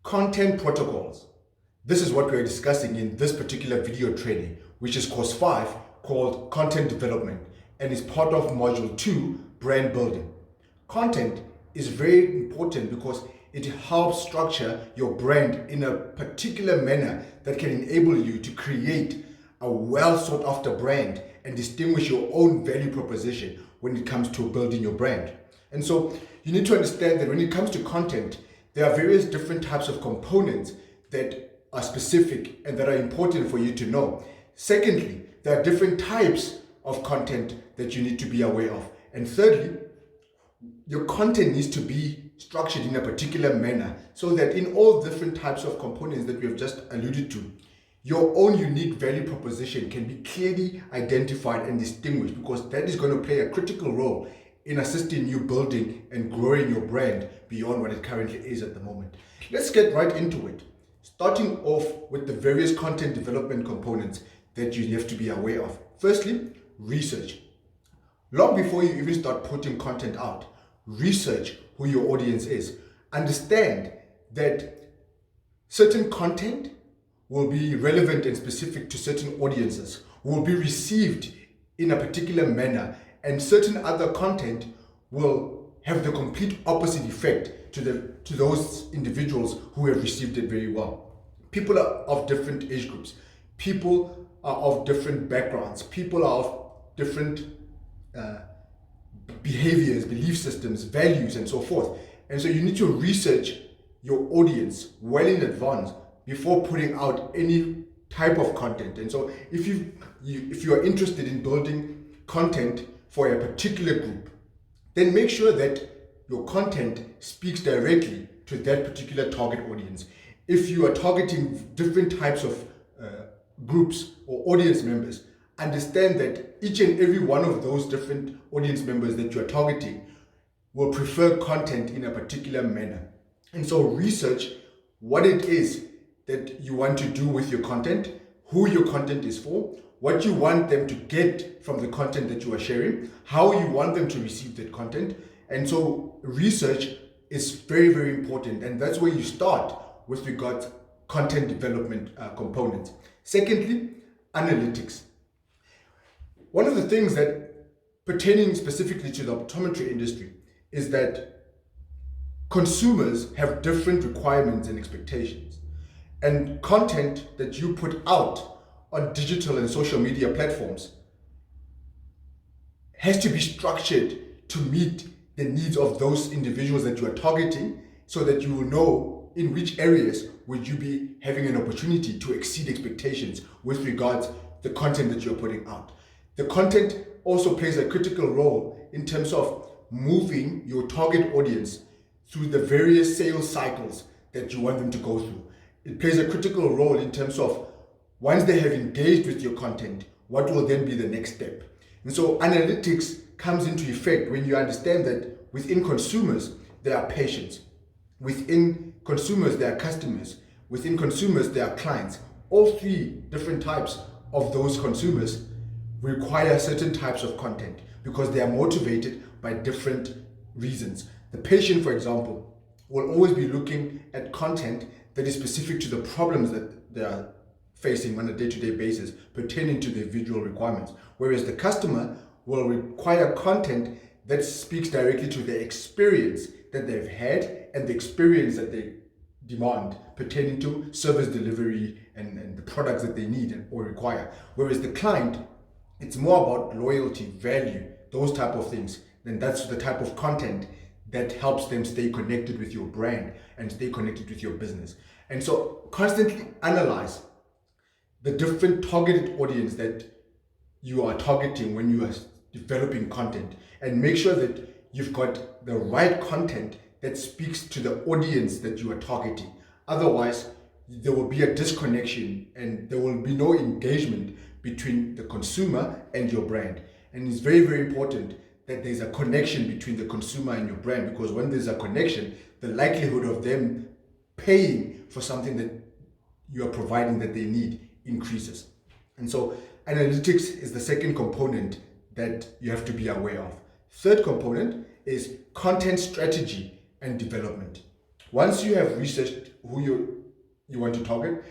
Content protocols. This is what we're discussing in this particular video training, which is course 5 called Content Development and is part of module 2, Brand Building. Content is very important because it helps structure your brand in a particular manner that can enable you to create a well sought after brand and distinguish your own value proposition when it comes to building your brand. And so you need to understand that when it comes to content, there are various different types of components that are specific and that are important for you to know. Secondly, there are different types of content that you need to be aware of. And thirdly, your content needs to be structured in a particular manner so that in all different types of components that we have just alluded to, your own unique value proposition can be clearly identified and distinguished, because that is going to play a critical role in assisting you building and growing your brand beyond what it currently is at the moment. Let's get right into it. Starting off with the various content development components that you have to be aware of. Firstly, research. Long before you even start putting content out, research who your audience is. Understand that certain content will be relevant and specific to certain audiences, will be received in a particular manner, and certain other content will have the complete opposite effect to those individuals who have received it very well. People are of different age groups. People are of different backgrounds. People are of different behaviors, belief systems, values, and so forth. And so you need to research your audience well in advance before putting out any type of content. And so if you are interested in building content for a particular group, then make sure that your content speaks directly to that particular target audience. If you are targeting different types of groups or audience members, understand that each and every one of those different audience members that you are targeting will prefer content in a particular manner. And so research what it is that you want to do with your content, who your content is for, what you want them to get from the content that you are sharing, how you want them to receive that content. And so research is very, very important. And that's where you start with regard content development components. Secondly, analytics. One of the things that pertaining specifically to the optometry industry is that consumers have different requirements and expectations. And content that you put out on digital and social media platforms has to be structured to meet the needs of those individuals that you are targeting, so that you will know in which areas would you be having an opportunity to exceed expectations with regards to the content that you're putting out. The content also plays a critical role in terms of moving your target audience through the various sales cycles that you want them to go through. It plays a critical role in terms of once they have engaged with your content, what will then be the next step? And so analytics comes into effect when you understand that within consumers, there are patients. Within consumers, there are customers. Within consumers, there are clients. All three different types of those consumers require certain types of content because they are motivated by different reasons. The patient, for example, will always be looking at content that is specific to the problems that they are facing on a day-to-day basis pertaining to their visual requirements, whereas the customer will require content that speaks directly to the experience that they've had and the experience that they demand pertaining to service delivery and the products that they need or require. Whereas the client, it's more about loyalty, value, those type of things. Then that's the type of content that helps them stay connected with your brand and stay connected with your business. And so constantly analyze the different targeted audience that you are targeting when you are developing content, and make sure that you've got the right content that speaks to the audience that you are targeting. Otherwise, there will be a disconnection and there will be no engagement between the consumer and your brand. And it's very, very important that there's a connection between the consumer and your brand, because when there's a connection, the likelihood of them paying for something that you are providing that they need increases. And so analytics is the second component that you have to be aware of. Third component is content strategy and development. Once you have researched who you want to target,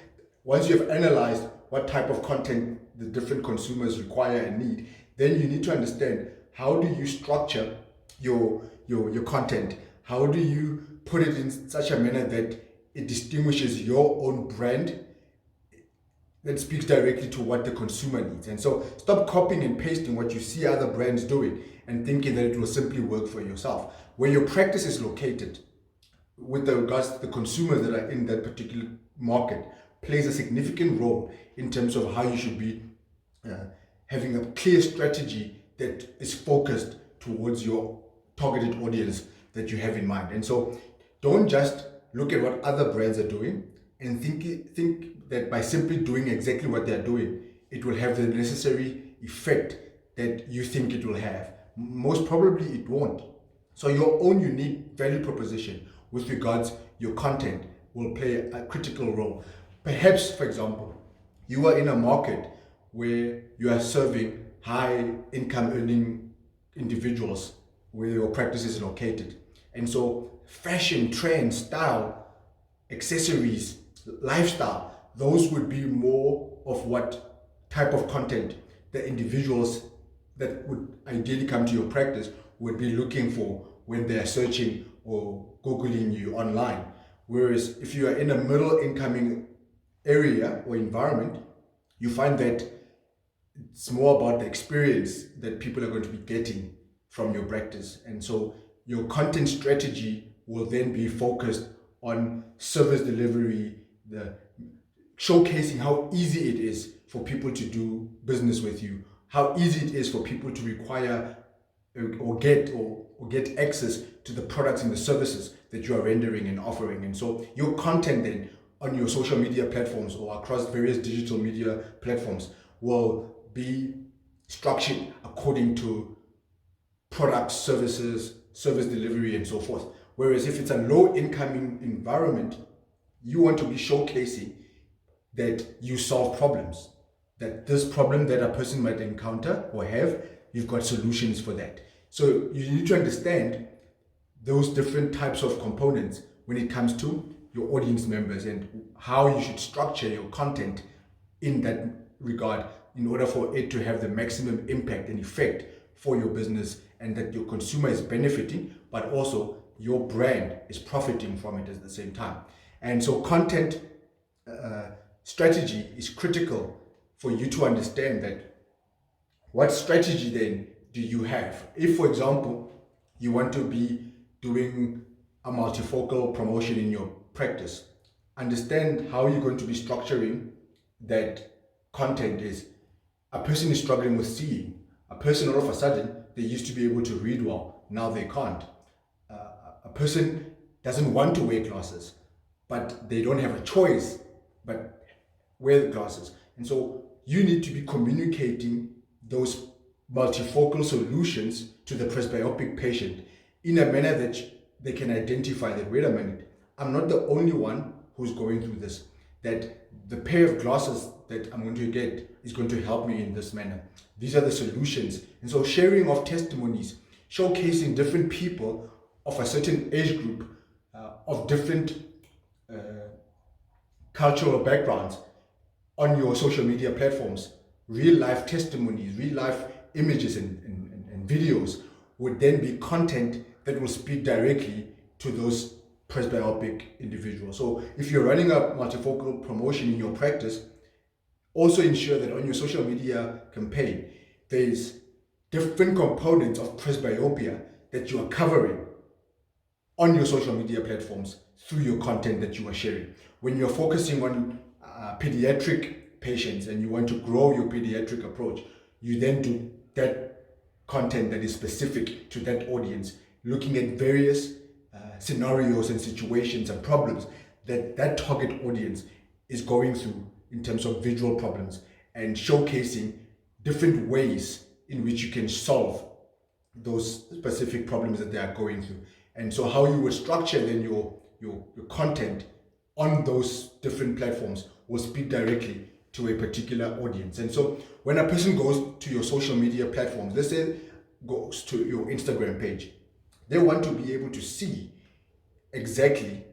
once you have analyzed what type of content the different consumers require and need, then you need to understand how do you structure your content? How do you put it in such a manner that it distinguishes your own brand that speaks directly to what the consumer needs? And so stop copying and pasting what you see other brands doing and thinking that it will simply work for yourself. Where your practice is located, with regards to the consumers that are in that particular market, plays a significant role in terms of how you should be having a clear strategy that is focused towards your targeted audience that you have in mind. And so don't just look at what other brands are doing and think that by simply doing exactly what they're doing, it will have the necessary effect that you think it will have. Most probably it won't. So your own unique value proposition with regards your content will play a critical role. Perhaps, for example, you are in a market where you are serving high income earning individuals where your practice is located. And so fashion, trend, style, accessories, lifestyle, those would be more of what type of content the individuals that would ideally come to your practice would be looking for when they're searching or Googling you online. Whereas if you are in a middle incoming area or environment, you find that it's more about the experience that people are going to be getting from your practice. And so your content strategy will then be focused on service delivery, the showcasing how easy it is for people to do business with you, how easy it is for people to require or get access to the products and the services that you are rendering and offering. And so your content then on your social media platforms or across various digital media platforms will be structured according to products, services, service delivery, and so forth. Whereas if it's a low incoming environment, you want to be showcasing that you solve problems, that this problem that a person might encounter or have, you've got solutions for that. So you need to understand those different types of components when it comes to your audience members and how you should structure your content in that regard in order for it to have the maximum impact and effect for your business, and that your consumer is benefiting, but also your brand is profiting from it at the same time. And so content strategy is critical for you to understand that what strategy then do you have? If, for example, you want to be doing a multifocal promotion in your practice, understand how you're going to be structuring that content. Is a person is struggling with seeing. A person all of a sudden, they used to be able to read well, now they can't. A person doesn't want to wear glasses, but they don't have a choice but wear the glasses. And so you need to be communicating those multifocal solutions to the presbyopic patient in a manner that they can identify that, wait a minute, I'm not the only one who's going through this, that the pair of glasses that I'm going to get is going to help me in this manner. These are the solutions. And so sharing of testimonies, showcasing different people of a certain age group, of different cultural backgrounds on your social media platforms, real life testimonies, real life images and videos would then be content that will speak directly to those presbyopic individuals. So if you're running a multifocal promotion in your practice, also ensure that on your social media campaign, there's different components of presbyopia that you are covering on your social media platforms through your content that you are sharing. When you're focusing on pediatric patients and you want to grow your pediatric approach, you then do that content that is specific to that audience, looking at various scenarios and situations and problems that that target audience is going through in terms of visual problems, and showcasing different ways in which you can solve those specific problems that they are going through. And so how you would structure then your content on those different platforms will speak directly to a particular audience. And so when a person goes to your social media platforms, let's say goes to your Instagram page, they want to be able to see exactly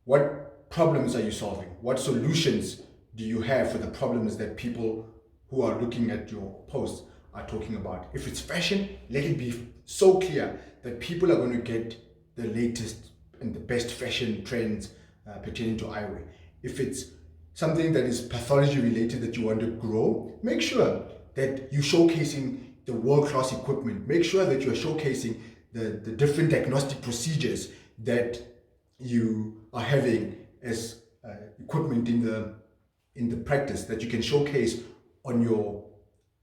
What problems are you solving? What solutions do you have for the problems that people who are looking at your posts are talking about? If it's fashion, let it be so clear that people are going to get the latest and the best fashion trends pertaining to eyewear. If it's something that is pathology related that you want to grow, make sure that you're showcasing the world-class equipment. Make sure that you're showcasing the different diagnostic procedures that you are having as equipment in the practice that you can showcase on your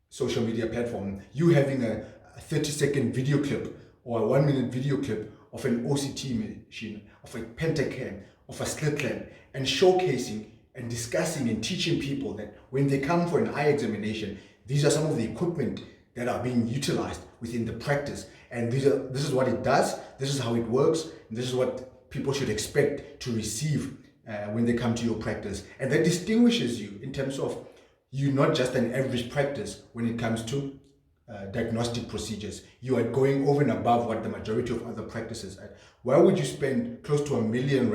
social media platform. You having a 30-second video clip or a 1-minute video clip of an OCT machine, of a pentacam, of a slit lamp, and showcasing and discussing and teaching people that when they come for an eye examination, these are some of the equipment that are being utilized within the practice, and this is what it does, this is how it works, and this is what people should expect to receive when they come to your practice. And that distinguishes you in terms of you're not just an average practice when it comes to diagnostic procedures. You are going over and above what the majority of other practices are. Why would you spend close to R1 million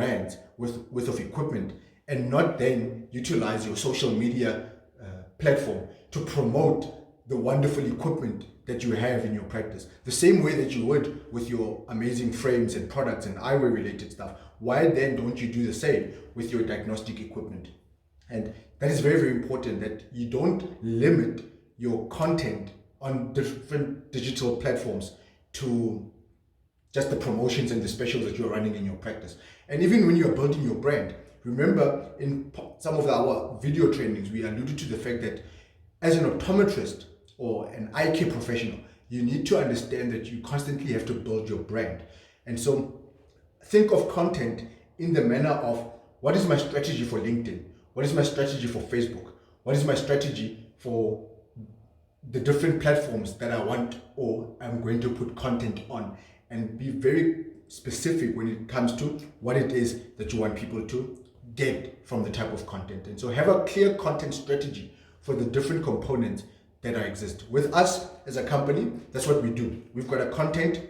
worth of equipment and not then utilize your social media platform to promote the wonderful equipment that you have in your practice, the same way that you would with your amazing frames and products and eyewear related stuff? Why then don't you do the same with your diagnostic equipment? And that is very, very important, that you don't limit your content on different digital platforms to just the promotions and the specials that you're running in your practice. And even when you're building your brand, remember in some of our video trainings, we alluded to the fact that as an optometrist or an eye care professional, you need to understand that you constantly have to build your brand. And so think of content in the manner of, what is my strategy for LinkedIn? What is my strategy for Facebook? What is my strategy for the different platforms that I want or I'm going to put content on? And be very specific when it comes to what it is that you want people to get from the type of content. And so have a clear content strategy for the different components that exist. With us as a company, that's what we do. We've got a content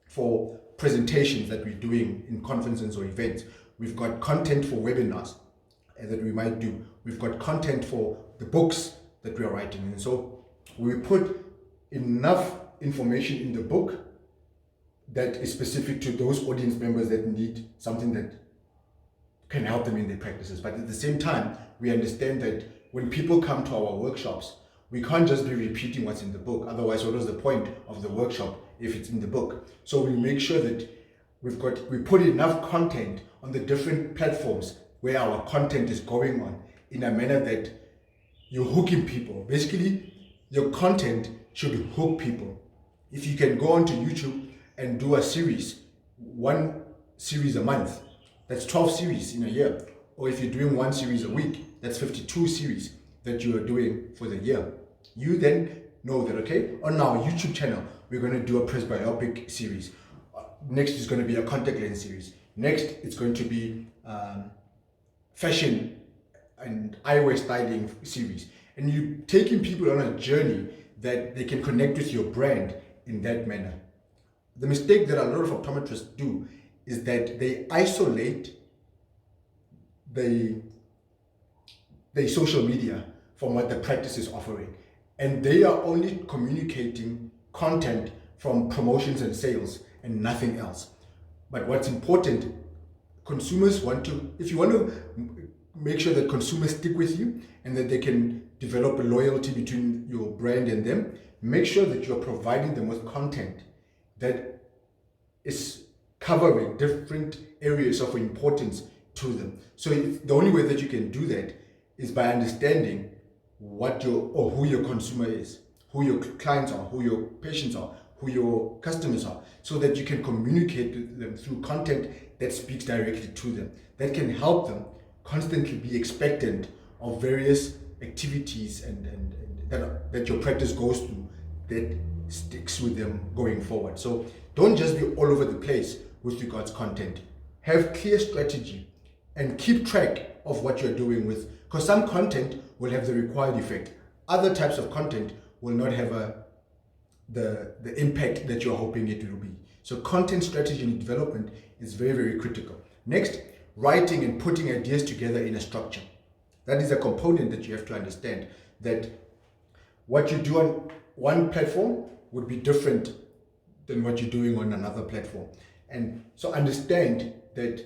for presentations that we're doing in conferences or events. We've got content for webinars that we might do. We've got content for the books that we are writing. And so we put enough information in the book that is specific to those audience members that need something that can help them in their practices. But at the same time, we understand that when people come to our workshops, we can't just be repeating what's in the book. Otherwise, what was the point of the workshop if it's in the book? So we make sure that we put enough content on the different platforms where our content is going on in a manner that you're hooking people. Basically, your content should hook people. If you can go onto YouTube and do a series, 1 series a month, that's 12 series in a year. Or if you're doing 1 series a week, that's 52 series that you are doing for the year. You then know that, okay, on our YouTube channel, we're going to do a presbyopic series. Next is going to be a contact lens series. Next, it's going to be fashion and eyewear styling series. And you're taking people on a journey that they can connect with your brand in that manner. The mistake that a lot of optometrists do is that they isolate the social media from what the practice is offering. And they are only communicating content from promotions and sales and nothing else. But what's important, consumers want to, if you want to make sure that consumers stick with you and that they can develop a loyalty between your brand and them, make sure that you're providing them with content that is covering different areas of importance to them. So the only way that you can do that is by understanding who your consumer is, who your clients are, who your patients are, who your customers are, so that you can communicate with them through content that speaks directly to them, that can help them constantly be expectant of various activities and that your practice goes through that sticks with them going forward. So don't just be all over the place with regards content. Have clear strategy and keep track of what you're doing with, because some content will have the required effect. Other types of content will not have the impact that you're hoping it will be. So content strategy and development is very, very critical. Next, writing and putting ideas together in a structure. That is a component that you have to understand, that what you do on one platform would be different than what you're doing on another platform. And so understand that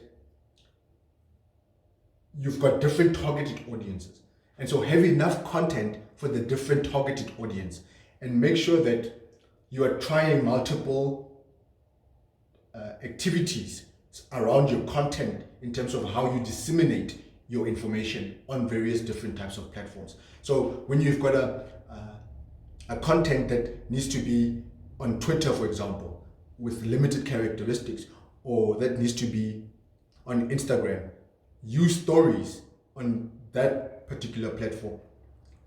you've got different targeted audiences. And so have enough content for the different targeted audience, and make sure that you are trying multiple activities around your content in terms of how you disseminate your information on various different types of platforms. So when you've got a content that needs to be on Twitter, for example, with limited characteristics, or that needs to be on Instagram, use stories on that particular platform.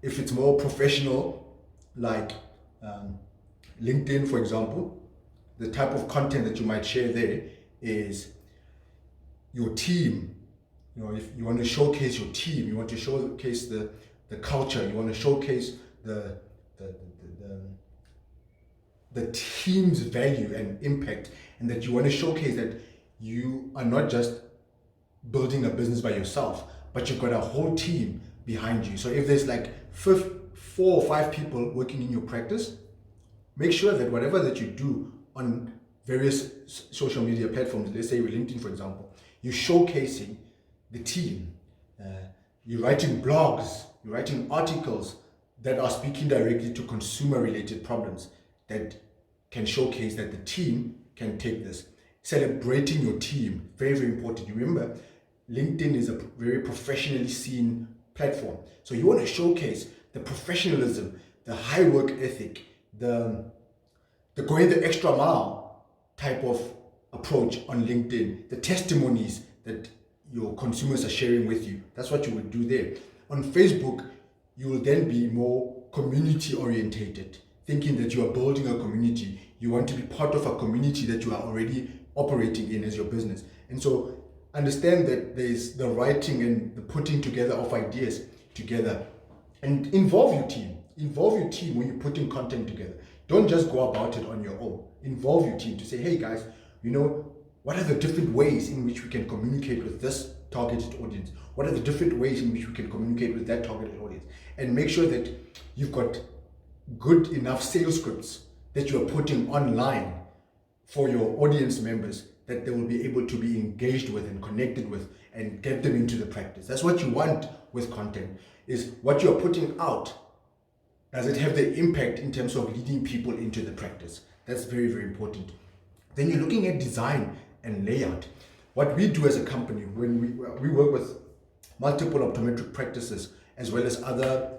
If it's more professional, like LinkedIn, for example, the type of content that you might share there is your team. You know, if you want to showcase your team, you want to showcase the culture, you want to showcase the team's value and impact, and that you want to showcase that you are not just building a business by yourself, but you've got a whole team behind you. So if there's like 4 or 5 people working in your practice, make sure that whatever that you do on various social media platforms, let's say with LinkedIn, for example, you're showcasing the team. You're writing blogs, you're writing articles that are speaking directly to consumer-related problems that can showcase that the team can take this. Celebrating your team, very, very important. You remember, LinkedIn is a very professionally seen platform. So you want to showcase the professionalism, the high work ethic, the going the extra mile type of approach on LinkedIn, the testimonies that your consumers are sharing with you. That's what you would do there. On Facebook, you will then be more community orientated, thinking that you are building a community. You want to be part of a community that you are already operating in as your business. And so understand that there's the writing and the putting together of ideas together, and involve your team. Involve your team when you're putting content together. Don't just go about it on your own. Involve your team to say, hey guys, you know, what are the different ways in which we can communicate with this targeted audience? What are the different ways in which we can communicate with that targeted audience? And make sure that you've got good enough sales scripts that you are putting online for your audience members, that they will be able to be engaged with and connected with, and get them into the practice. That's what you want with content, is what you're putting out, does it have the impact in terms of leading people into the practice? That's very, very important. Then you're looking at design and layout. What we do as a company, when we work with multiple optometric practices as well as other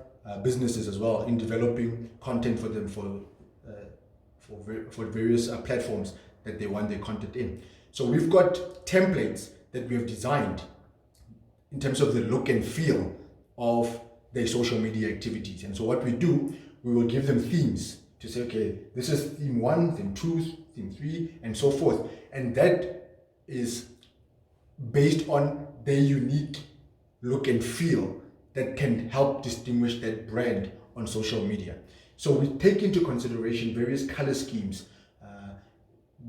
businesses as well, in developing content for them for various platforms that they want their content in. So we've got templates that we have designed in terms of the look and feel of their social media activities. And so what we do, we will give them themes to say, okay, this is theme 1, theme 2, theme 3, and so forth. And that is based on their unique look and feel that can help distinguish that brand on social media. So we take into consideration various color schemes,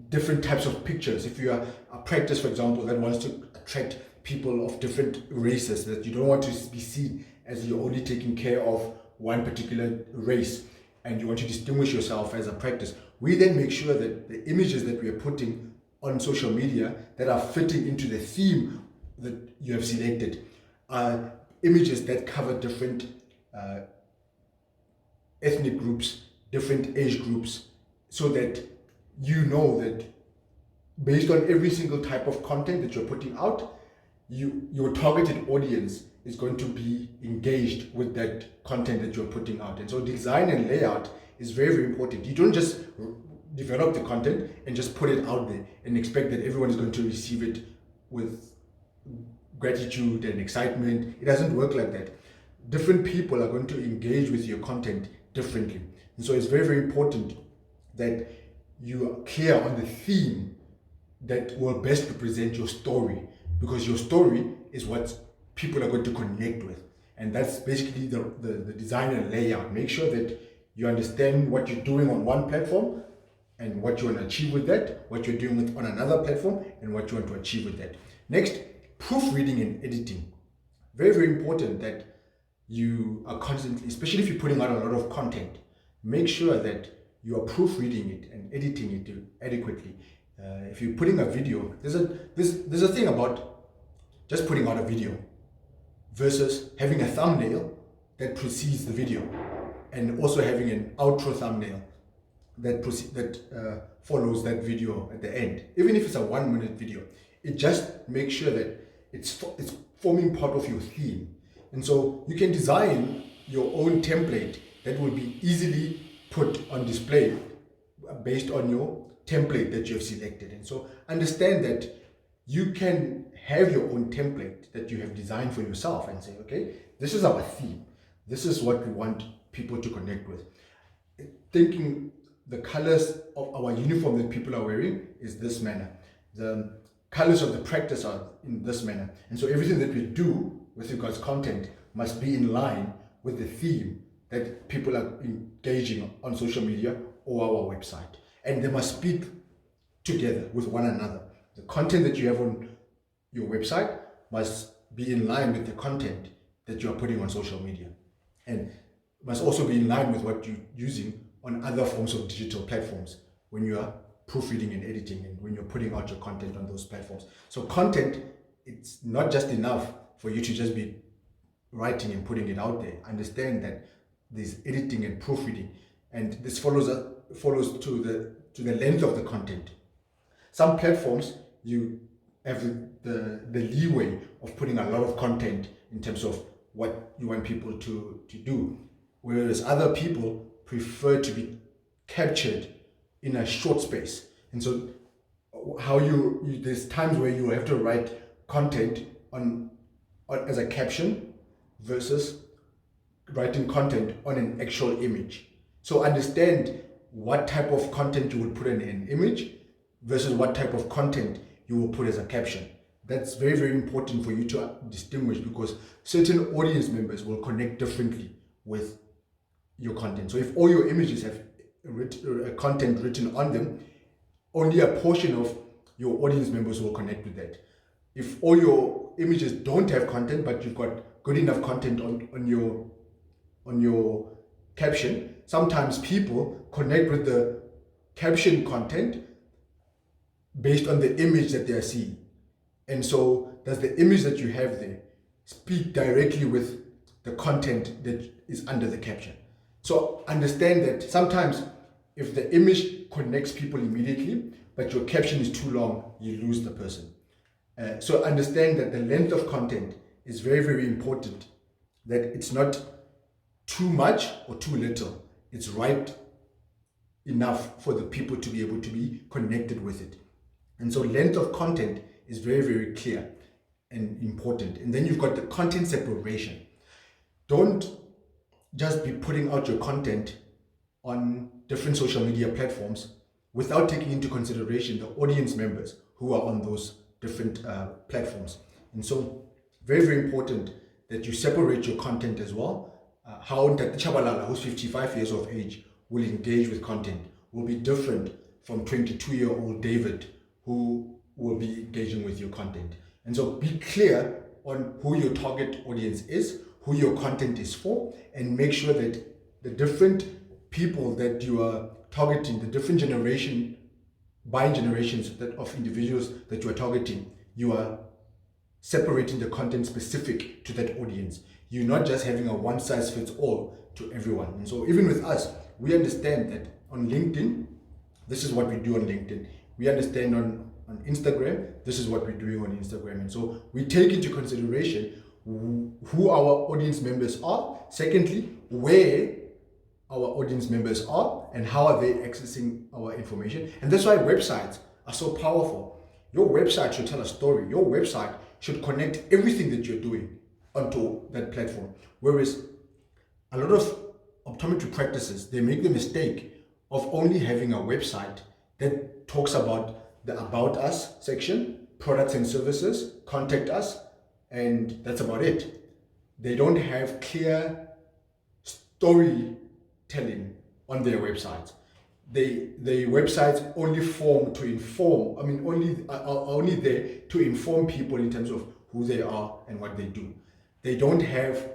different types of pictures. If you are a practice, for example, that wants to attract people of different races, that you don't want to be seen as you're only taking care of one particular race, and you want to distinguish yourself as a practice, we then make sure that the images that we are putting on social media that are fitting into the theme that you have selected are images that cover different ethnic groups, different age groups, so that you know that based on every single type of content that you're putting out, your targeted audience is going to be engaged with that content that you're putting out. And so design and layout is very, very important. You don't just develop the content and just put it out there and expect that everyone is going to receive it with gratitude and excitement. It doesn't work like that. Different people are going to engage with your content differently. And so it's very, very important that you are clear on the theme that will best represent your story, because your story is what people are going to connect with. And that's basically the design and layout. Make sure that you understand what you're doing on one platform and what you want to achieve with that, what you're doing on another platform and what you want to achieve with that. Next, proofreading and editing. Very, very important that you are constantly, especially if you're putting out a lot of content, make sure that you are proofreading it and editing it adequately. If you're putting a video, there's a thing about just putting out a video versus having a thumbnail that precedes the video, and also having an outro thumbnail that follows that video at the end. Even if it's a 1 minute video, it just makes sure that it's forming part of your theme. And so you can design your own template that will be easily put on display based on your template that you have selected. And so understand that you can have your own template that you have designed for yourself and say, okay, this is our theme. This is what we want people to connect with. Thinking the colors of our uniform that people are wearing is this manner. The colors of the practice are in this manner. And so everything that we do with regards to content must be in line with the theme that people are engaging on social media or our website. And they must speak together with one another. The content that you have on your website must be in line with the content that you are putting on social media, and must also be in line with what you're using on other forms of digital platforms when you are proofreading and editing and when you're putting out your content on those platforms. So content, it's not just enough for you to just be writing and putting it out there. Understand that there's editing and proofreading, and this follows to the length of the content. Some platforms, you have the leeway of putting a lot of content in terms of what you want people to do, whereas other people prefer to be captured in a short space. And so there's times where you have to write content on as a caption versus writing content on an actual image. So understand what type of content you would put in an image versus what type of content you will put as a caption. That's very, very important for you to distinguish, because certain audience members will connect differently with your content. So if all your images have content written on them, only a portion of your audience members will connect with that. If all your images don't have content, but you've got good enough content on your caption, sometimes people connect with the caption content based on the image that they are seeing. And so does the image that you have there speak directly with the content that is under the caption? So understand that sometimes if the image connects people immediately, but your caption is too long, you lose the person. So understand that the length of content is very, very important, that it's not too much or too little. It's right enough for the people to be able to be connected with it. And so length of content is very, very clear and important. And then you've got the content separation. Don't just be putting out your content on different social media platforms without taking into consideration the audience members who are on those different platforms. And so very, very important that you separate your content as well. How Ntate Chabalala, who's 55 years of age, will engage with content will be different from 22-year-old David, who will be engaging with your content. And so be clear on who your target audience is, who your content is for, and make sure that the different people that you are targeting, the different buying generations of individuals that you are targeting, you are separating the content specific to that audience. You're not just having a one size fits all to everyone. And so even with us, we understand that on LinkedIn, this is what we do on LinkedIn. We understand on Instagram, this is what we're doing on Instagram. And so we take into consideration who our audience members are. Secondly, where our audience members are and how are they accessing our information. And that's why websites are so powerful. Your website should tell a story. Your website should connect everything that you're doing onto that platform. Whereas a lot of optometry practices, they make the mistake of only having a website that talks about the About Us section, products and services, contact us, and that's about it. They don't have clear storytelling on their websites. The websites only form to inform, only there to inform people in terms of who they are and what they do. They don't have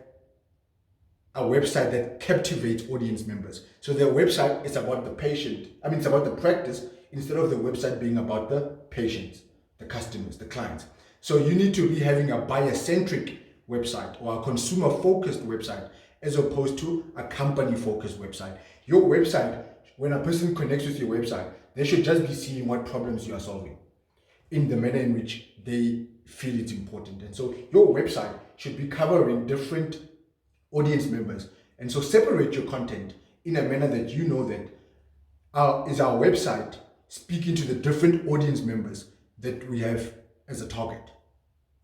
a website that captivates audience members. So their website is about the patient. It's about the practice instead of the website being about the patients, the customers, the clients. So you need to be having a buyer-centric website or a consumer-focused website as opposed to a company-focused website. Your website, when a person connects with your website, they should just be seeing what problems you are solving in the manner in which they feel it's important. And so your website should be covering different audience members. And so separate your content in a manner that you know that is our website speaking to the different audience members that we have as a target.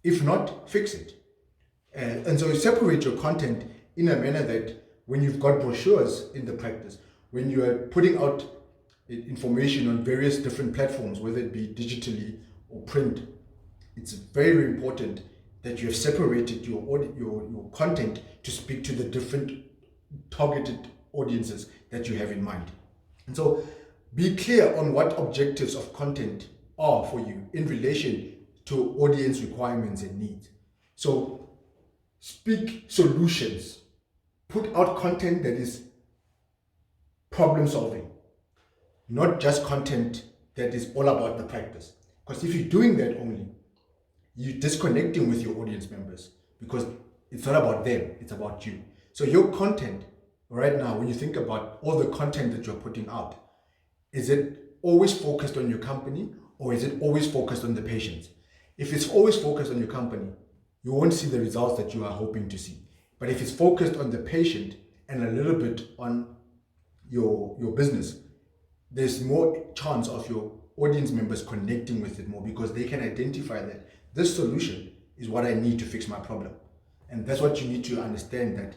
If not, fix it. And so you separate your content in a manner that when you've got brochures in the practice, when you are putting out information on various different platforms, whether it be digitally or print, it's very, very important that you have separated your content to speak to the different targeted audiences that you have in mind. And so be clear on what objectives of content are for you in relation to audience requirements and needs. So speak solutions. Put out content that is problem solving, not just content that is all about the practice. Because if you're doing that only, you're disconnecting with your audience members because it's not about them, it's about you. So your content right now, when you think about all the content that you're putting out, is it always focused on your company or is it always focused on the patients? If it's always focused on your company, you won't see the results that you are hoping to see. But if it's focused on the patient and a little bit on your business, there's more chance of your audience members connecting with it more because they can identify that this solution is what I need to fix my problem. And that's what you need to understand, that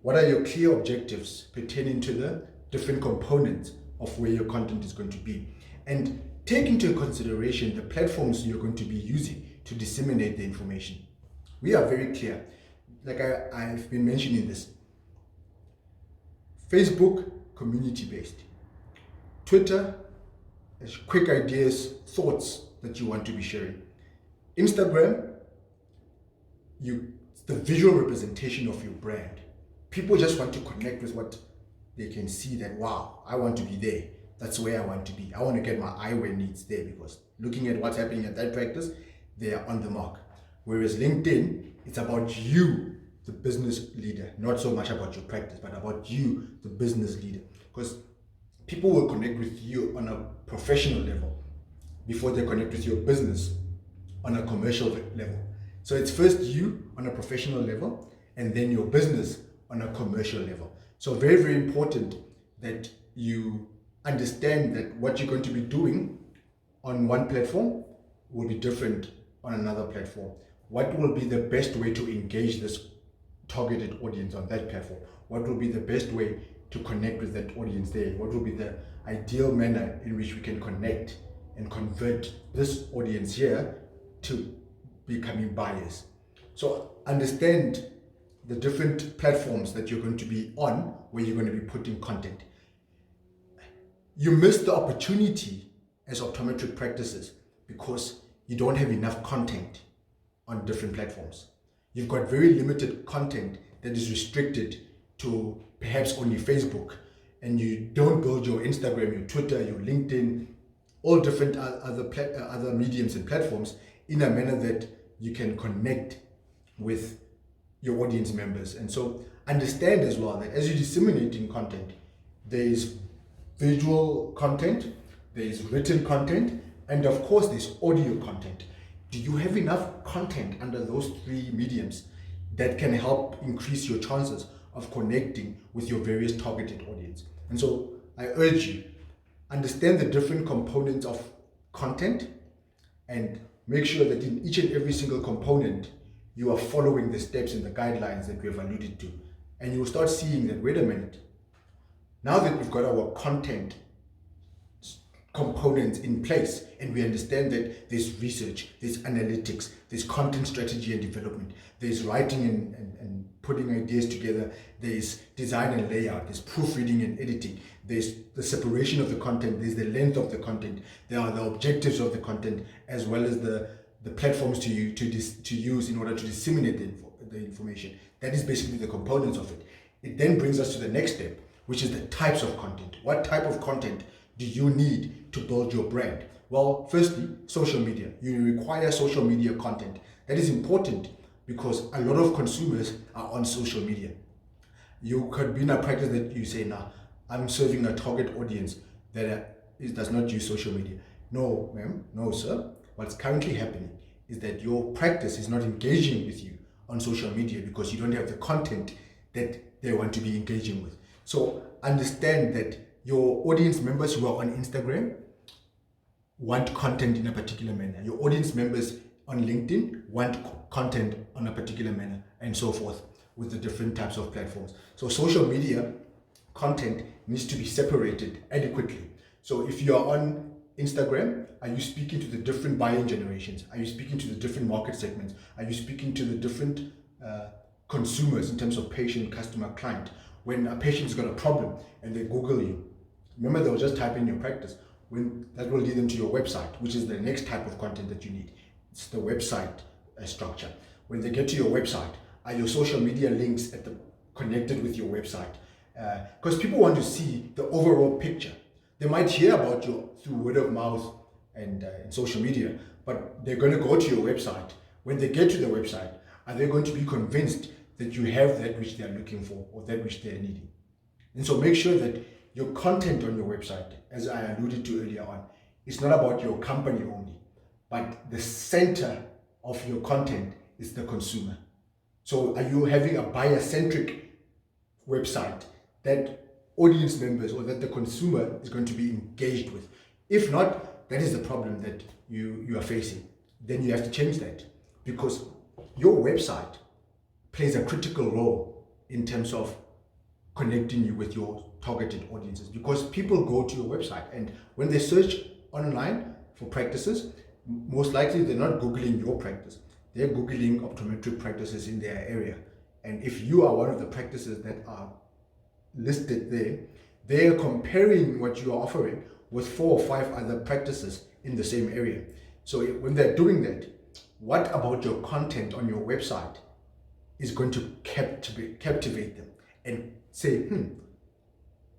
what are your clear objectives pertaining to the different components of where your content is going to be. And take into consideration the platforms you're going to be using to disseminate the information. We are very clear, like I've been mentioning this. Facebook, community-based. Twitter, quick ideas, thoughts that you want to be sharing. Instagram, the visual representation of your brand. People just want to connect with what they can see, that, wow, I want to be there. That's where I want to be. I want to get my eyewear needs there because looking at what's happening at that practice, they are on the mark. Whereas LinkedIn, it's about you, the business leader, not so much about your practice, but about you, the business leader. Because people will connect with you on a professional level before they connect with your business on a commercial level. So it's first you on a professional level and then your business on a commercial level. So very, very important that you understand that what you're going to be doing on one platform will be different on another platform. What will be the best way to engage this targeted audience on that platform? What will be the best way to connect with that audience there? What will be the ideal manner in which we can connect and convert this audience here to becoming buyers? So understand the different platforms that you're going to be on where you're going to be putting content. You miss the opportunity as optometric practices because you don't have enough content on different platforms. You've got very limited content that is restricted to perhaps only Facebook, and you don't build your Instagram, your Twitter, your LinkedIn, all different other mediums and platforms in a manner that you can connect with your audience members. And so understand as well that as you're disseminating content, there is visual content, there is written content, and of course there's audio content. Do you have enough content under those three mediums that can help increase your chances of connecting with your various targeted audience? And so I urge you, understand the different components of content and make sure that in each and every single component you are following the steps and the guidelines that we have alluded to. And you will start seeing that, wait a minute, now that we've got our content components in place and we understand that there's research, there's analytics, there's content strategy and development, there's writing and putting ideas together, there's design and layout, there's proofreading and editing, there's the separation of the content, there's the length of the content, there are the objectives of the content, as well as the the platforms to use in order to disseminate the information. That is basically the components of it. It then brings us to the next step, which is the types of content. What type of content do you need to build your brand? Well, firstly, social media. You require social media content. That is important because a lot of consumers are on social media. You could be in a practice that you say, nah, I'm serving a target audience that does not use social media. No, ma'am, no, sir. What's currently happening is that your practice is not engaging with you on social media because you don't have the content that they want to be engaging with. So understand that your audience members who are on Instagram want content in a particular manner. Your audience members on LinkedIn want content on a particular manner, and so forth with the different types of platforms. So social media content needs to be separated adequately. So if you are on Instagram, are you speaking to the different buying generations? Are you speaking to the different market segments? Are you speaking to the different consumers in terms of patient, customer, client? When a patient's got a problem and they Google you, remember they'll just type in your practice. When that will lead them to your website, which is the next type of content that you need. It's the website structure. When they get to your website, are your social media links connected with your website? Because people want to see the overall picture. They might hear about you through word of mouth and social media, but they're going to go to your website. When they get to the website, are they going to be convinced that you have that which they're looking for or that which they're needing? And so make sure that your content on your website, as I alluded to earlier on, is not about your company only, but the center of your content is the consumer. So are you having a buyer-centric website that audience members or that the consumer is going to be engaged with? If not, that is the problem that you are facing. Then you have to change that, because your website plays a critical role in terms of connecting you with your targeted audiences, because people go to your website and when they search online for practices, most likely they're not Googling your practice, they're Googling optometric practices in their area. And if you are one of the practices that are listed there, they're comparing what you are offering with 4 or 5 other practices in the same area. So when they're doing that, what about your content on your website is going to captivate them and say,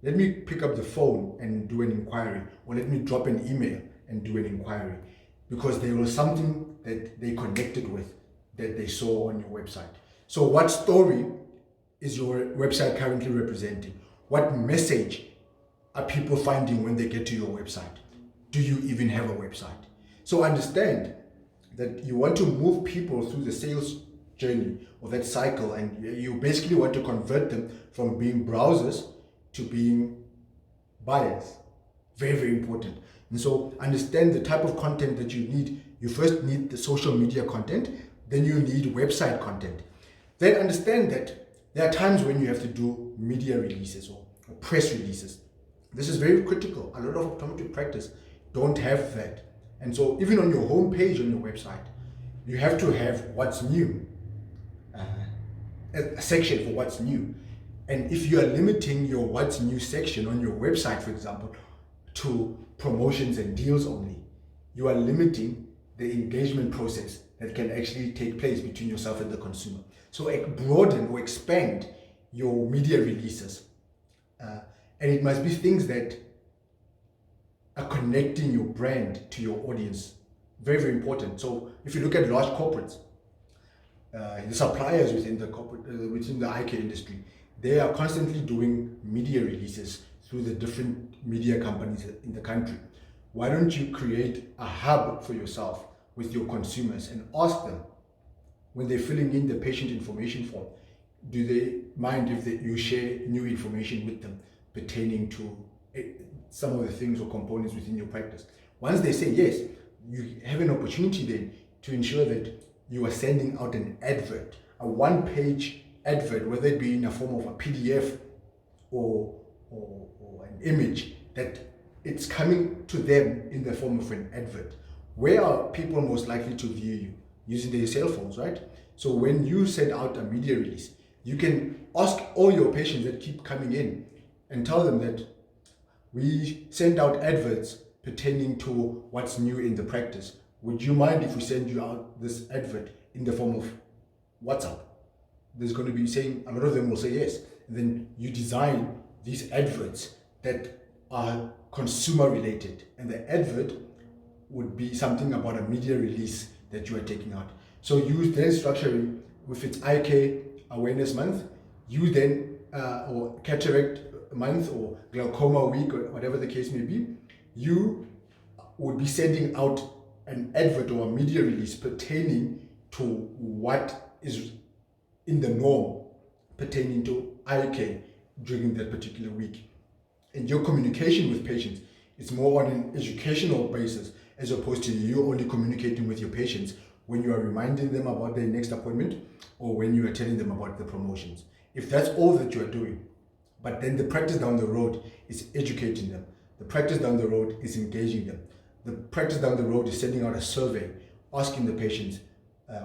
let me pick up the phone and do an inquiry, or let me drop an email and do an inquiry, because there was something that they connected with that they saw on your website. So what story is your website currently representing? What message are people finding when they get to your website? Do you even have a website? So understand that you want to move people through the sales journey or that cycle, and you basically want to convert them from being browsers to being buyers. Very, very important. And so understand the type of content that you need. You first need the social media content, then you need website content. Then understand that there are times when you have to do media releases or press releases. This is very critical. A lot of optometry practice don't have that. And so even on your home page on your website, you have to have what's new, a section for what's new. And if you are limiting your what's new section on your website, for example, to promotions and deals only, you are limiting the engagement process that can actually take place between yourself and the consumer. So broaden or expand your media releases. And it must be things that are connecting your brand to your audience. Very, very important. So if you look at large corporates, the suppliers within the eye care industry, they are constantly doing media releases through the different media companies in the country. Why don't you create a hub for yourself with your consumers and ask them, when they're filling in the patient information form, do they mind if you share new information with them pertaining to some of the things or components within your practice? Once they say yes, you have an opportunity then to ensure that you are sending out an advert, a one-page advert, whether it be in a form of a PDF or an image, that it's coming to them in the form of an advert. Where are people most likely to view you? Using their cell phones, right? So when you send out a media release, you can ask all your patients that keep coming in and tell them that we send out adverts pertaining to what's new in the practice. would you mind if we send you out this advert in the form of WhatsApp? There's going to be saying, a lot of them will say yes. And then you design these adverts that are consumer related, and the advert would be something about a media release that you are taking out. So you then structuring with its eye care awareness month, you then or cataract month or glaucoma week or whatever the case may be, you would be sending out an advert or a media release pertaining to what is in the norm pertaining to eye care during that particular week. And your communication with patients is more on an educational basis, as opposed to you only communicating with your patients when you are reminding them about their next appointment or when you are telling them about the promotions. If that's all that you are doing, but then the practice down the road is educating them, the practice down the road is engaging them, the practice down the road is sending out a survey, asking the patients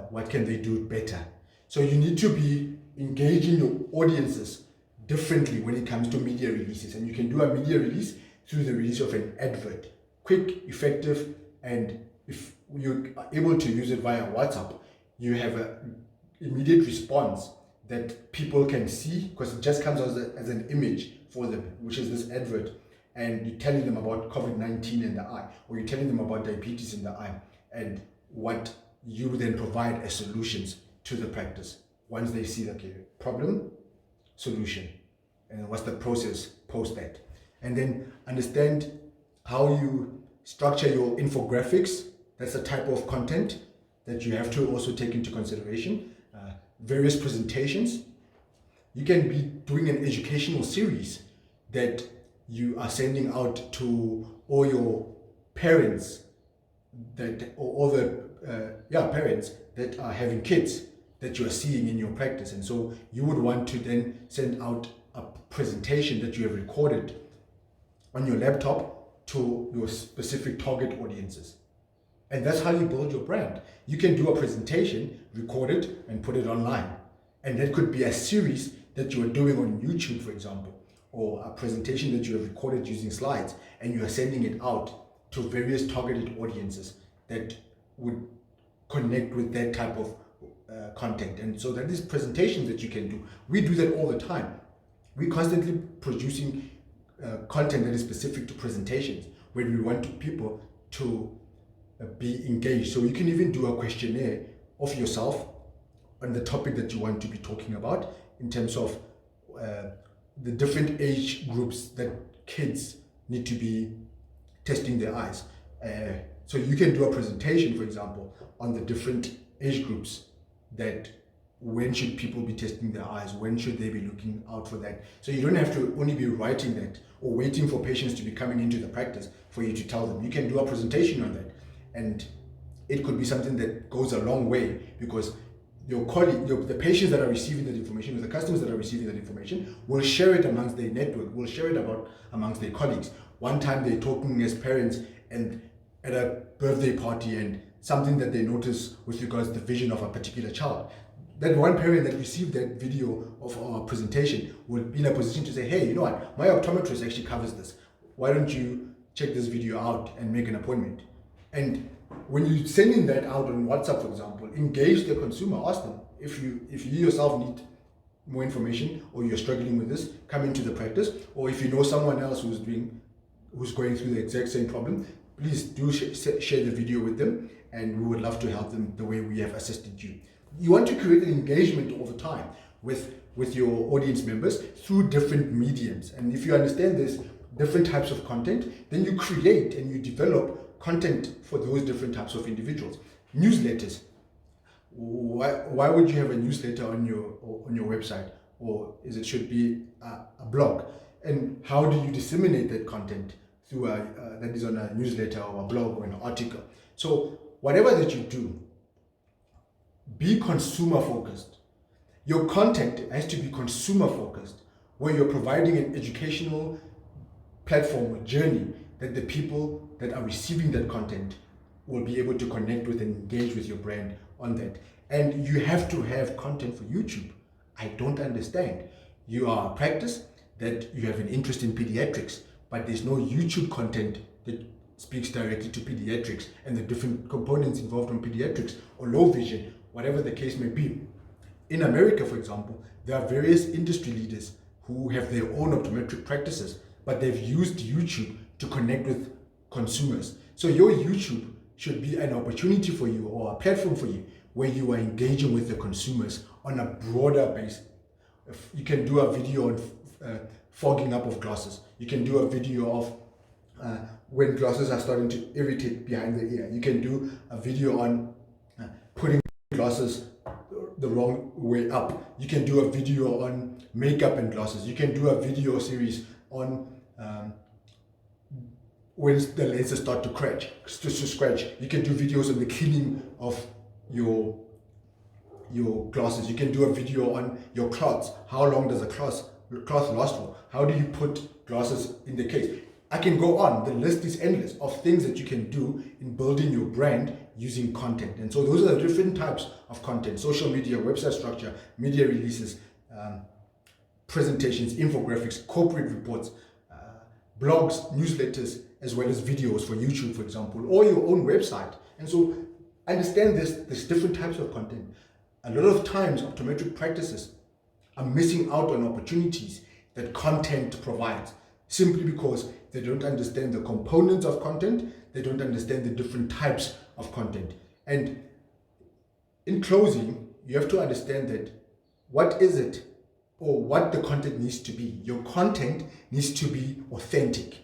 what can they do better. So you need to be engaging your audiences differently when it comes to media releases. And you can do a media release through the release of an advert. Quick, effective, and if you are able to use it via WhatsApp, you have an immediate response that people can see, because it just comes as an image for them, which is this advert. And you're telling them about COVID-19 in the eye, or you're telling them about diabetes in the eye, and what you then provide as solutions to the practice. Once they see, okay, problem, solution, and what's the process post that. And then understand how you structure your infographics. That's a type of content that you have to also take into consideration. Various presentations. You can be doing an educational series that you are sending out to all your parents that, or all the parents that are having kids that you are seeing in your practice. And so you would want to then send out a presentation that you have recorded on your laptop to your specific target audiences. And that's how you build your brand. You can do a presentation, record it, and put it online. And that could be a series that you are doing on YouTube, for example, or a presentation that you have recorded using slides, and you are sending it out to various targeted audiences that would connect with that type of content. And so that is presentations that you can do. We do that all the time. We're constantly producing content that is specific to presentations when we want people to be engaged. So you can even do a questionnaire of yourself on the topic that you want to be talking about, in terms of the different age groups that kids need to be testing their eyes. So you can do a presentation, for example, on the different age groups, that when should people be testing their eyes, when should they be looking out for that. So you don't have to only be writing that or waiting for patients to be coming into the practice for you to tell them. You can do a presentation on that, and it could be something that goes a long way, because your colleague, the patients that are receiving that information, or the customers that are receiving that information, will share it amongst their network, will share it amongst their colleagues. One time they're talking as parents and at a birthday party, and something that they notice with regards to the vision of a particular child. That one parent that received that video of our presentation will be in a position to say, hey, you know what, my optometrist actually covers this. Why don't you check this video out and make an appointment? And when you're sending that out on WhatsApp, for example, engage the consumer. Ask them, if you yourself need more information, or you're struggling with this, come into the practice. Or if you know someone else who's going through the exact same problem, please do share the video with them, and we would love to help them the way we have assisted you. You want to create an engagement all the time with your audience members through different mediums. And if you understand there's different types of content, then you create and you develop content for those different types of individuals. Newsletters. Why would you have a newsletter on your website, or should be a blog? And how do you disseminate that content through that is on a newsletter or a blog or an article? So whatever that you do, be consumer focused. Your content has to be consumer focused, where you're providing an educational platform or journey that the people that are receiving that content will be able to connect with and engage with your brand on that. And you have to have content for YouTube. I don't understand. You are a practice that you have an interest in pediatrics, but there's no YouTube content that speaks directly to pediatrics and the different components involved in pediatrics, or low vision, whatever the case may be. In America, for example, there are various industry leaders who have their own optometric practices, but they've used YouTube to connect with consumers. So your YouTube should be an opportunity for you, or a platform for you, where you are engaging with the consumers on a broader base. You can do a video on fogging up of glasses. You can do a video of when glasses are starting to irritate behind the ear. You can do a video on putting glasses the wrong way up. You can do a video on makeup and glasses. You can do a video series on when the lenses start to scratch. You can do videos on the cleaning of your glasses. You can do a video on your cloths. How long does a cloth last for? How do you put glasses in the case? I can go on. The list is endless of things that you can do in building your brand using content. And so those are the different types of content: social media, website structure, media releases, presentations, infographics, corporate reports, blogs, newsletters, as well as videos for YouTube, for example, or your own website. And so understand there's different types of content. A lot of times optometric practices are missing out on opportunities that content provides, simply because they don't understand the components of content, they don't understand the different types of content. And in closing, you have to understand that what is it, or what the content needs to be. Your content needs to be authentic.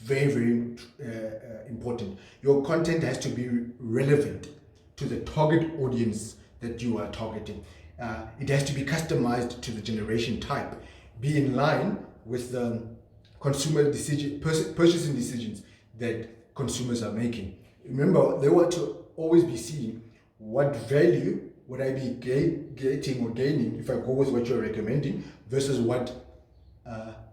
Very, very important. Your content has to be relevant to the target audience that you are targeting. It has to be customized to the generation type, be in line with the consumer purchasing decisions that consumers are making. Remember, they want to always be seeing what value would I be getting or gaining if I go with what you're recommending, versus what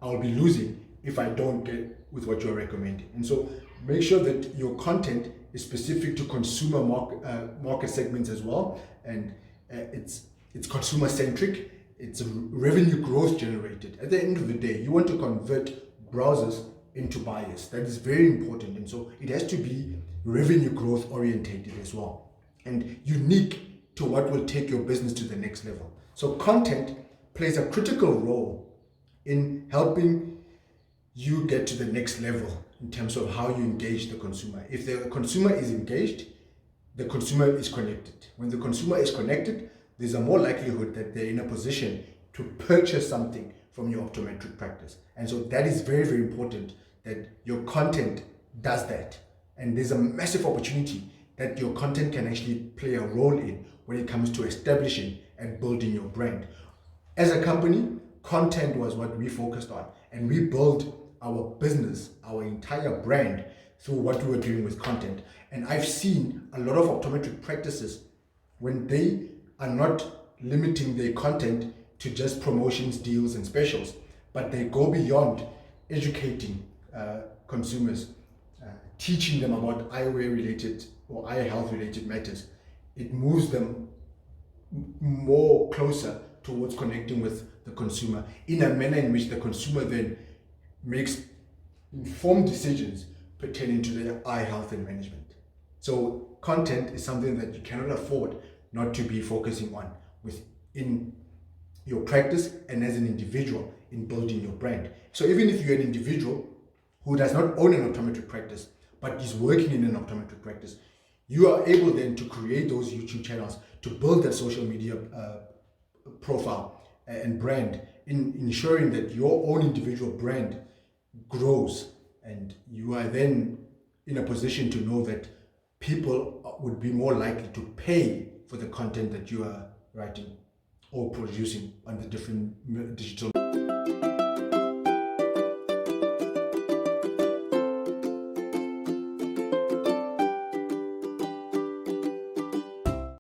I'll be losing if I don't get with what you're recommending. And so make sure that your content is specific to consumer market segments as well, and it's consumer centric, it's revenue growth generated. At the end of the day, you want to convert browsers into buyers. That is very important. And so it has to be revenue growth orientated as well, and unique to what will take your business to the next level. So content plays a critical role in helping you get to the next level in terms of how you engage the consumer. If the consumer is engaged, the consumer is connected. When the consumer is connected, there's a more likelihood that they're in a position to purchase something from your optometric practice. And so that is very, very important, that your content does that. And there's a massive opportunity that your content can actually play a role in when it comes to establishing and building your brand. As a company, content was what we focused on, and we built our business, our entire brand, through what we were doing with content. And I've seen a lot of optometric practices, when they are not limiting their content to just promotions, deals, and specials, but they go beyond educating consumers, teaching them about eyewear related or eye health related matters. It moves them more closer towards connecting with the consumer in a manner in which the consumer then makes informed decisions pertaining to their eye health and management. So content is something that you cannot afford not to be focusing on within your practice and as an individual in building your brand. So even if you're an individual who does not own an optometric practice but is working in an optometric practice, you are able then to create those YouTube channels, to build that social media profile and brand, in ensuring that your own individual brand grows, and you are then in a position to know that people would be more likely to pay for the content that you are writing or producing on the different digital